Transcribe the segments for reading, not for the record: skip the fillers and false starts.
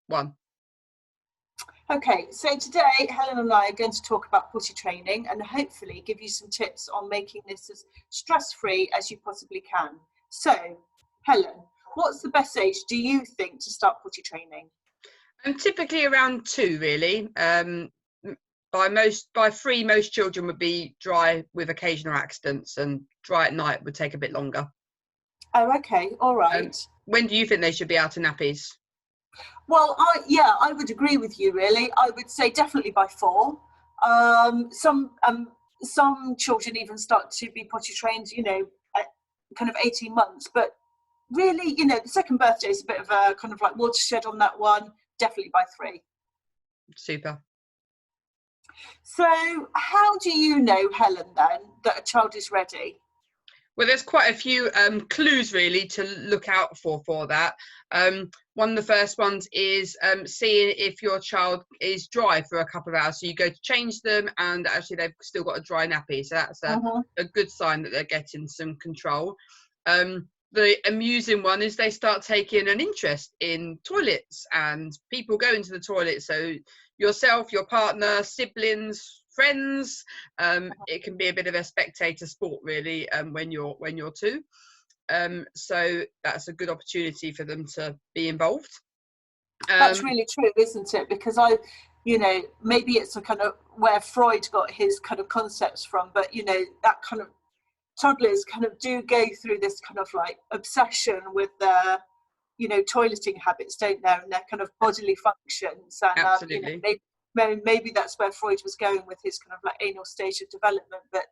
one. Okay, so today Helen and I are going to talk about potty training and hopefully give you some tips on making this as stress-free as you possibly can. So, Helen, what's the best age do you think to start potty training? Typically around 2, really. By 3, most children would be dry with occasional accidents, and dry at night would take a bit longer. Oh, okay, all right. When do you think they should be out of nappies? Well, I would agree with you, really. I would say definitely by 4. Some children even start to be potty trained, at kind of 18 months. But really, the second birthday is a bit of a kind of like watershed on that one. Definitely by 3. Super. So how do you know, Helen, then, that a child is ready? Well, there's quite a few clues really to look out for that. One of the first ones is seeing if your child is dry for a couple of hours. So you go to change them and actually they've still got a dry nappy. So that's a good sign that they're getting some control. The amusing one is they start taking an interest in toilets and people going to the toilet. So yourself, your partner, siblings, friends, it can be a bit of a spectator sport really when you're 2. So that's a good opportunity for them to be involved. That's really true, isn't it? Because maybe it's a kind of where Freud got his kind of concepts from, but that kind of toddlers kind of do go through this kind of like obsession with their toileting habits, don't they, and their kind of bodily functions. And absolutely. Maybe that's where Freud was going with his kind of like anal stage of development, but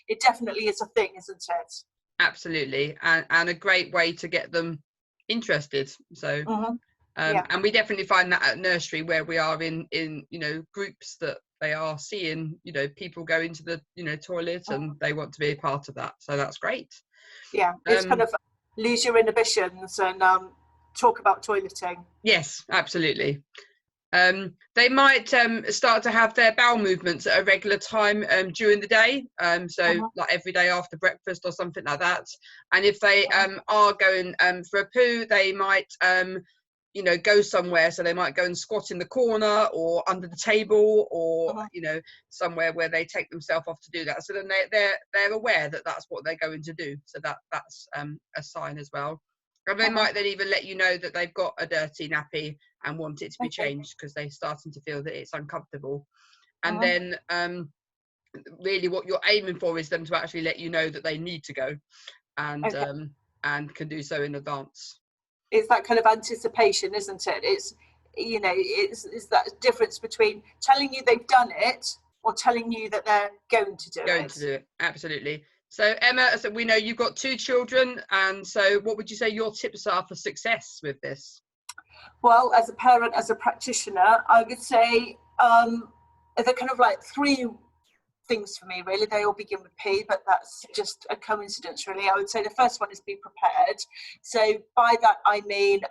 it definitely is a thing, isn't it? Absolutely, and a great way to get them interested. So and we definitely find that at nursery where we are in groups that they are seeing people go into the toilet and they want to be a part of that, so that's great. It's kind of lose your inhibitions and talk about toileting. Yes, absolutely. They might start to have their bowel movements at a regular time during the day, like every day after breakfast or something like that. And if they are going for a poo, they might go somewhere. So they might go and squat in the corner or under the table or somewhere where they take themselves off to do that. So then they're aware that that's what they're going to do. So that's a sign as well. And they might then even let you know that they've got a dirty nappy and want it to be changed because they're starting to feel that it's uncomfortable. And then really what you're aiming for is them to actually let you know that they need to go and can do so in advance. It's that kind of anticipation, isn't it? It's it's that difference between telling you they've done it or telling you that they're going to do it. Absolutely. So Emma, so we know you've got 2 children, and so what would you say your tips are for success with this? Well, as a parent, as a practitioner, I would say they're kind of like 3 things for me, really. They all begin with P, but that's just a coincidence, really. I would say the first one is be prepared. So by that, I mean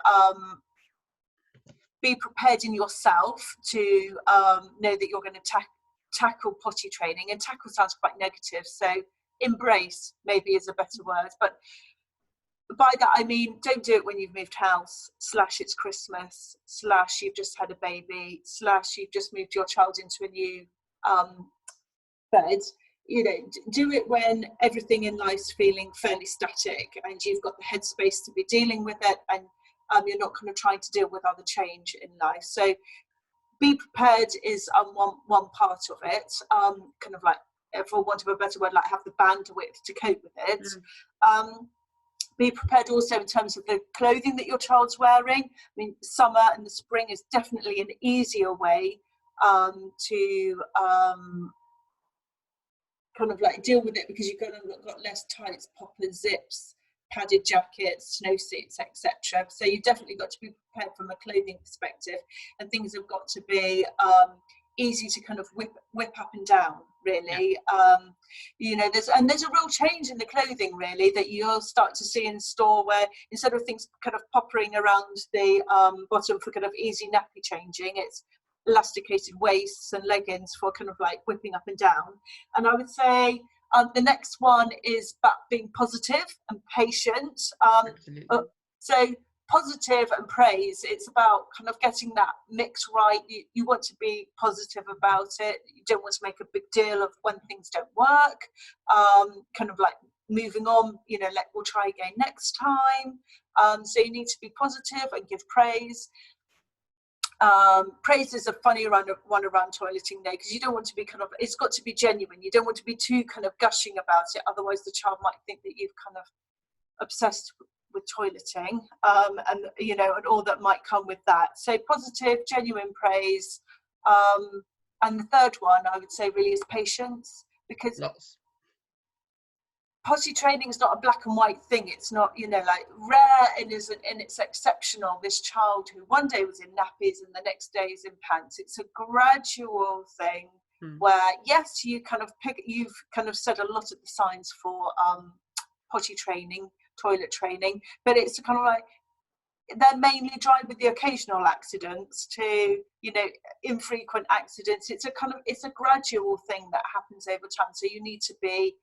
be prepared in yourself to know that you're going to tackle potty training. And tackle sounds quite negative, so embrace maybe is a better word, but by that I mean don't do it when you've moved house / it's Christmas / you've just had a baby / you've just moved your child into a new bed. Do it when everything in life's feeling fairly static and you've got the headspace to be dealing with it, and you're not kind of trying to deal with other change in life. So be prepared is one part of it, kind of like, for want of a better word, like have the bandwidth to cope with it. Be prepared also in terms of the clothing that your child's wearing. I mean, summer and the spring is definitely an easier way to kind of like deal with it, because you've got less tights, poppers, zips, padded jackets, snow suits, etc. So you've definitely got to be prepared from a clothing perspective, and things have got to be easy to kind of whip up and down, really. There's a real change in the clothing, really, that you'll start to see in store, where instead of things kind of poppering around the bottom for kind of easy nappy changing, it's elasticated waists and leggings for kind of like whipping up and down. And I would say the next one is about being positive and patient. So positive and praise, it's about kind of getting that mix right. You want to be positive about it. You don't want to make a big deal of when things don't work. Kind of like moving on, we'll try again next time. So you need to be positive and give praise. Praise is a funny one around toileting there, because you don't want to be it's got to be genuine. You don't want to be too kind of gushing about it, otherwise the child might think that you've kind of obsessed with toileting, and all that might come with that. So positive, genuine praise. And the third one I would say really is patience, because potty training is not a black and white thing. It's not, rare and it's exceptional. This child who one day was in nappies and the next day is in pants. It's a gradual thing where, yes, you've kind of said a lot of the signs for potty training, toilet training, but it's kind of like they're mainly dry with the occasional accidents to infrequent accidents. It's a gradual thing that happens over time, so you need to be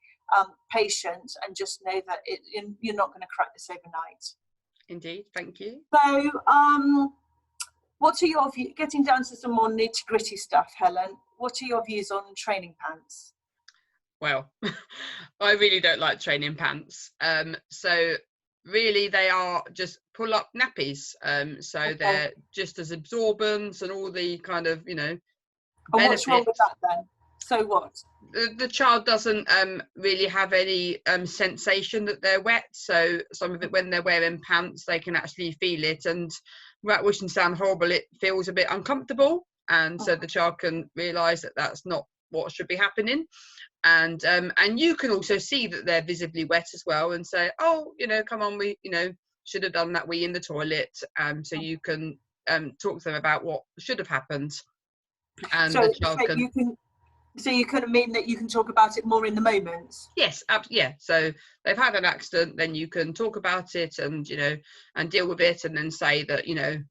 patient and just know that you're not going to crack this overnight. Indeed, thank you. So what are your views, getting down to some more nitty-gritty stuff, Helen, what are your views on training pants? Well, I really don't like training pants. So really they are just pull-up nappies. So they're just as absorbent and all the kind of, benefits. And what's wrong with that then? So what? The child doesn't really have any sensation that they're wet. So some of it, when they're wearing pants, they can actually feel it. And that wouldn't sound horrible, it feels a bit uncomfortable. And so the child can realise that that's not what should be happening. And you can also see that they're visibly wet as well, and say, oh, come on, we should have done that wee in the toilet. So you can talk to them about what should have happened, and the child can. So you kind of mean that you can talk about it more in the moment? Yes, yeah. So they've had an accident, then you can talk about it and and deal with it, and then say that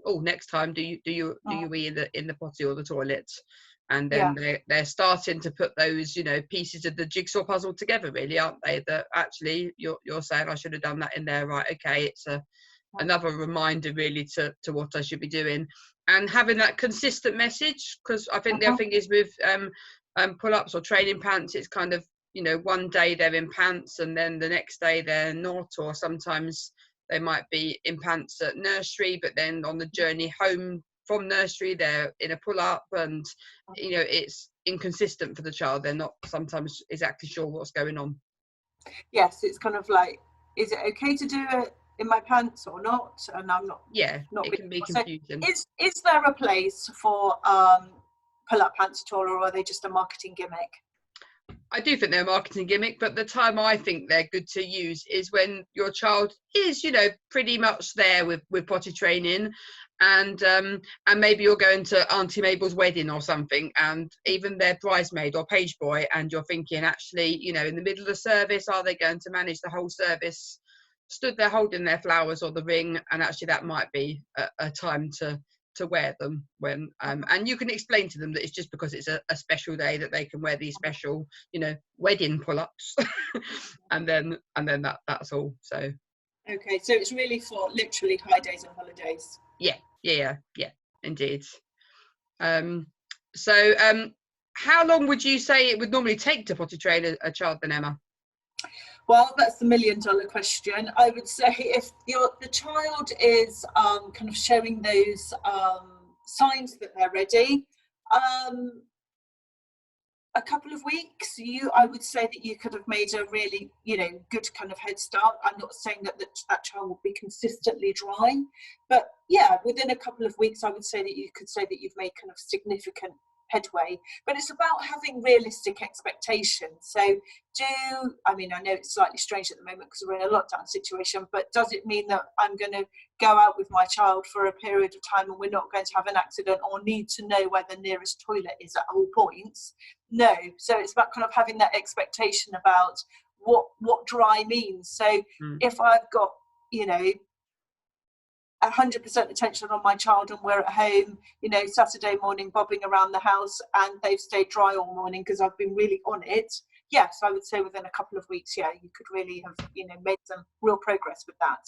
oh, next time do you wee in the potty or the toilet. And then they're starting to put those, pieces of the jigsaw puzzle together, really, aren't they? That actually you're saying, I should have done that in there, right? Okay, it's another reminder, really, to what I should be doing, and having that consistent message. Because I think the other thing is with pull-ups or training pants, it's kind of one day they're in pants and then the next day they're not, or sometimes they might be in pants at nursery, but then on the journey home from nursery they're in a pull-up, and it's inconsistent for the child. They're not sometimes exactly sure what's going on. Yes, it's kind of like, is it okay to do it in my pants or not? And I'm not. Yeah, it can be confusing. So is there a place for pull-up pants at all, or are they just a marketing gimmick? I do think they're a marketing gimmick, but the time I think they're good to use is when your child is, pretty much there with potty training, and maybe you're going to Auntie Mabel's wedding or something, and even their bridesmaid or page boy, and you're thinking, actually, in the middle of the service, are they going to manage the whole service stood there holding their flowers or the ring? And actually that might be a time to wear them when and you can explain to them that it's just because it's a special day that they can wear these special wedding pull-ups and then that's all. So okay, so it's really for literally high days and holidays. Yeah, indeed. So how long would you say it would normally take to potty train a child then, Emma? Well, that's the $1 million question. I would say if the child is kind of showing those signs that they're ready, a couple of weeks, I would say that you could have made a really, good kind of head start. I'm not saying that child will be consistently dry, but yeah, within a couple of weeks, I would say that you could say that you've made kind of significant headway. But it's about having realistic expectations. So I know it's slightly strange at the moment because we're in a lockdown situation, but does it mean that I'm going to go out with my child for a period of time and we're not going to have an accident or need to know where the nearest toilet is at all points? No. So it's about kind of having that expectation about what dry means. So if I've got 100% attention on my child and we're at home, Saturday morning bobbing around the house and they've stayed dry all morning because I've been really on it, yes, I would say within a couple of weeks, you could really have, made some real progress with that.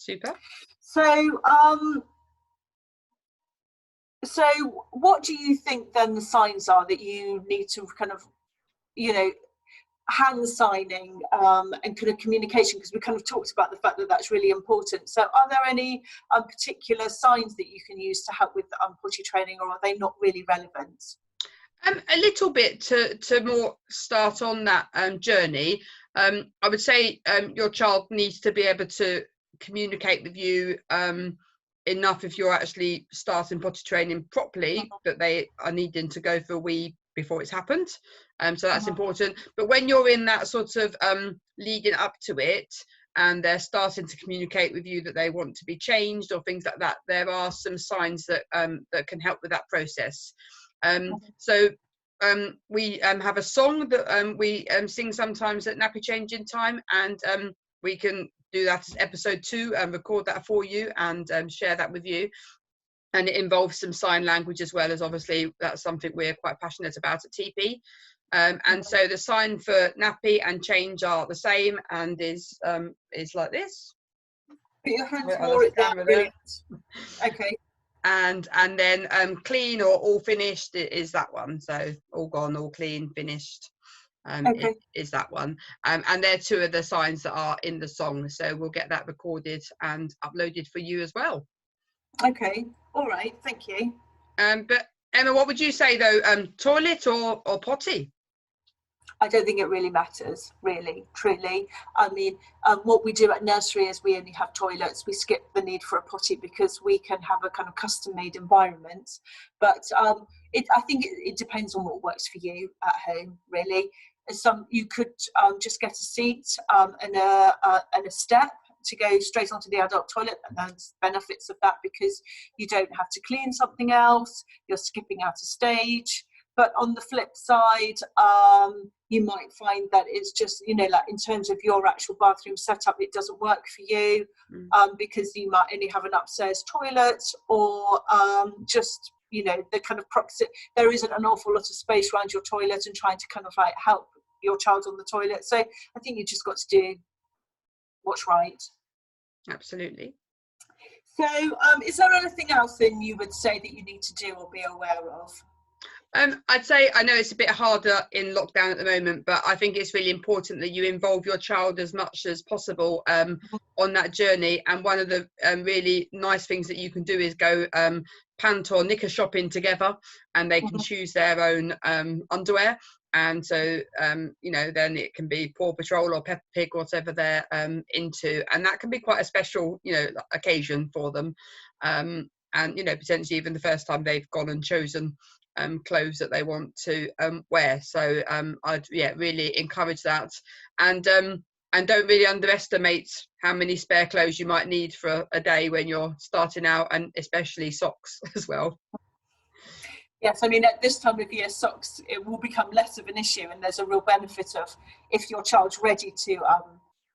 Super. So, so what do you think then the signs are that you need to kind of, you know, hand signing and kind of communication, because we kind of talked about the fact that that's really important. So are there any particular signs that you can use to help with potty training, or are they not really relevant? A little bit to more start on that journey. I would say your child needs to be able to communicate with you enough if you're actually starting potty training properly, that they are needing to go for a wee before it's happened. So that's important. But when you're in that sort of leading up to it, and they're starting to communicate with you that they want to be changed or things like that, there are some signs that that can help with that process. So we have a song that we sing sometimes at nappy changing time, and we can do that as episode 2 and record that for you and share that with you. And it involves some sign language as well, as obviously that's something we're quite passionate about at TP. And so the sign for nappy and change are the same, and is like this. Put your hands more at that. Brilliant. Okay. And then clean or all finished is that one. So all gone, all clean, finished. Okay. Is that one. And they're 2 of the signs that are in the song. So we'll get that recorded and uploaded for you as well. Okay. All right. Thank you. But Emma, what would you say though? Toilet or potty? I don't think it really matters, really, truly. I mean, what we do at nursery is we only have toilets. We skip the need for a potty because we can have a kind of custom-made environment. But I think it depends on what works for you at home, really. You could just get a seat and a step to go straight onto the adult toilet, and there's benefits of that because you don't have to clean something else. You're skipping out a stage. But on the flip side, you might find that it's just, you know, like in terms of your actual bathroom setup, it doesn't work for you because you might only have an upstairs toilet, or just, you know, the kind of there isn't an awful lot of space around your toilet and trying to kind of like help your child on the toilet. So I think you just got to do what's right. Absolutely. So is there anything else then you would say that you need to do or be aware of? I'd say, I know it's a bit harder in lockdown at the moment, but I think it's really important that you involve your child as much as possible on that journey. And one of the really nice things that you can do is go pant or knicker shopping together, and they can choose their own underwear. And so, you know, then it can be Paw Patrol or Peppa Pig, whatever they're into. And that can be quite a special, you know, occasion for them. And, you know, potentially even the first time they've gone and chosen clothes that they want to wear. So I'd really encourage that, and don't really underestimate how many spare clothes you might need for a day when you're starting out, and especially socks as well. Yes, I mean, at this time of year, socks, it will become less of an issue, and there's a real benefit of if your child's ready to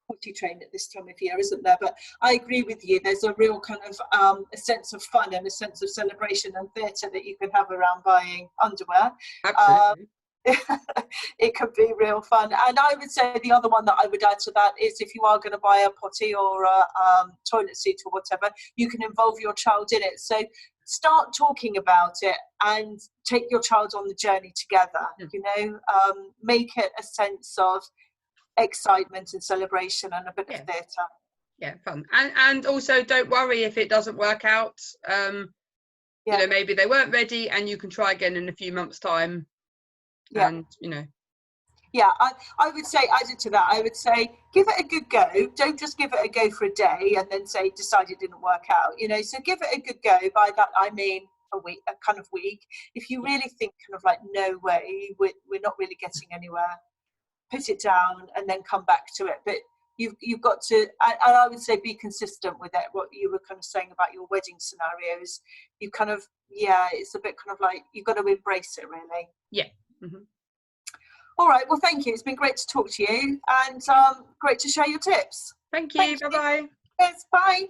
potty train at this time of year, isn't there? But I agree with you, there's a real kind of a sense of fun and a sense of celebration and theatre that you can have around buying underwear. Absolutely. It could be real fun. And I would say the other one that I would add to that is, if you are going to buy a potty or a toilet seat or whatever, you can involve your child in it. So start talking about it and take your child on the journey together. You know, make it a sense of excitement and celebration and a bit of theatre. Yeah, fun. And also, don't worry if it doesn't work out. You know, maybe they weren't ready, and you can try again in a few months' time. And, you know. Yeah, I would say, added to that, I would say give it a good go. Don't just give it a go for a day and then say decide it didn't work out. You know, so give it a good go. By that I mean a kind of week. If you really think kind of like, no way, we're not really getting anywhere, put it down and then come back to it. But you've got to, and I would say be consistent with it. What you were kind of saying about your wedding scenarios, you kind of, it's a bit kind of like, you've got to embrace it, really. Yeah. Mm-hmm. All right, well, thank you. It's been great to talk to you, and great to share your tips. Thank you. Bye-bye. Yes, bye.